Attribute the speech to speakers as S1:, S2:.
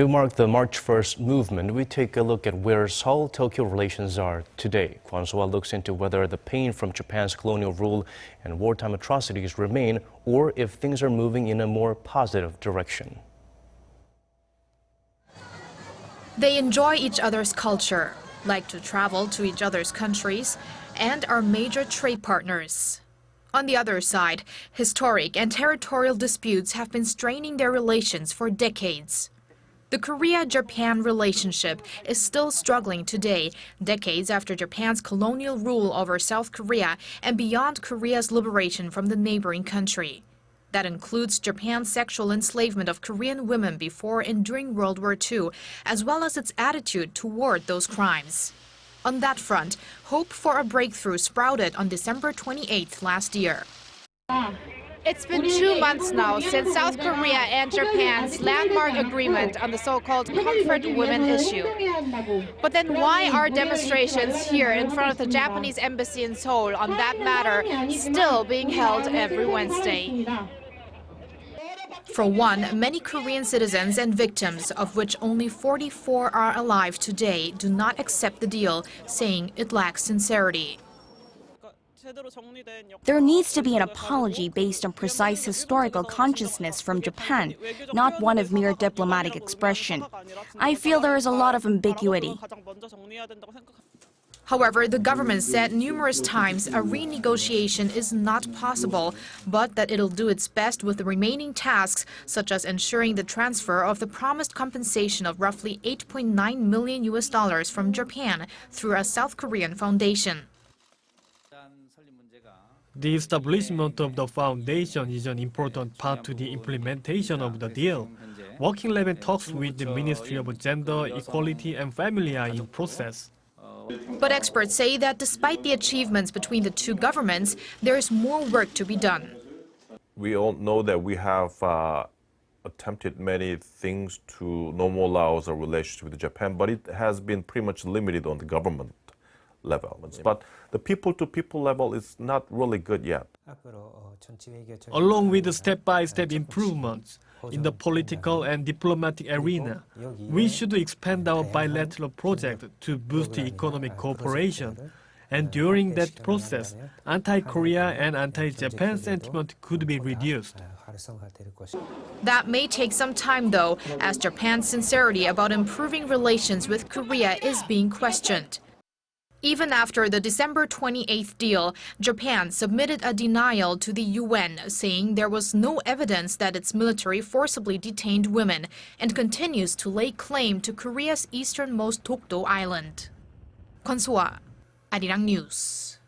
S1: To mark the March 1st movement, we take a look at where Seoul Tokyo relations are today. Kwon Soa looks into whether the pain from Japan's colonial rule and wartime atrocities remain, or if things are moving in a more positive direction.
S2: They enjoy each other's culture, like to travel to each other's countries, and are major trade partners. On the other side, historic and territorial disputes have been straining their relations for decades. The Korea-Japan relationship is still struggling today, decades after Japan's colonial rule over South Korea and beyond Korea's liberation from the neighboring country. That includes Japan's sexual enslavement of Korean women before and during World War II, as well as its attitude toward those crimes. On that front, hope for a breakthrough sprouted on December 28th last year.
S3: It's been 2 months now since South Korea and Japan's landmark agreement on the so-called comfort women issue. But then why are demonstrations here in front of the Japanese embassy in Seoul on that matter still being held every Wednesday?
S2: For one, many Korean citizens and victims, of which only 44 are alive today, do not accept the deal, saying it lacks sincerity.
S4: There needs to be an apology based on precise historical consciousness from Japan, not one of mere diplomatic expression. I feel there is a lot of ambiguity.
S2: However, the government said numerous times a renegotiation is not possible, but that it'll do its best with the remaining tasks, such as ensuring the transfer of the promised compensation of roughly $8.9 million from Japan through a South Korean foundation.
S5: The establishment of the foundation is an important part to the implementation of the deal. Working level talks with the Ministry of Gender, Equality and Family are in process.
S2: But experts say that despite the achievements between the two governments, there is more work to be done.
S6: We all know that we have attempted many things to normalize our relationship with Japan, but it has been pretty much limited on the government level. But the people-to-people level is not really good yet.
S5: Along with step-by-step improvements in the political and diplomatic arena, we should expand our bilateral project to boost economic cooperation. And during that process, anti-Korea and anti-Japan sentiment could be reduced.
S2: That may take some time, though, as Japan's sincerity about improving relations with Korea is being questioned. Even after the December 28th deal, Japan submitted a denial to the UN, saying there was no evidence that its military forcibly detained women, and continues to lay claim to Korea's easternmost Dokdo Island. Kwon Soa, Arirang News.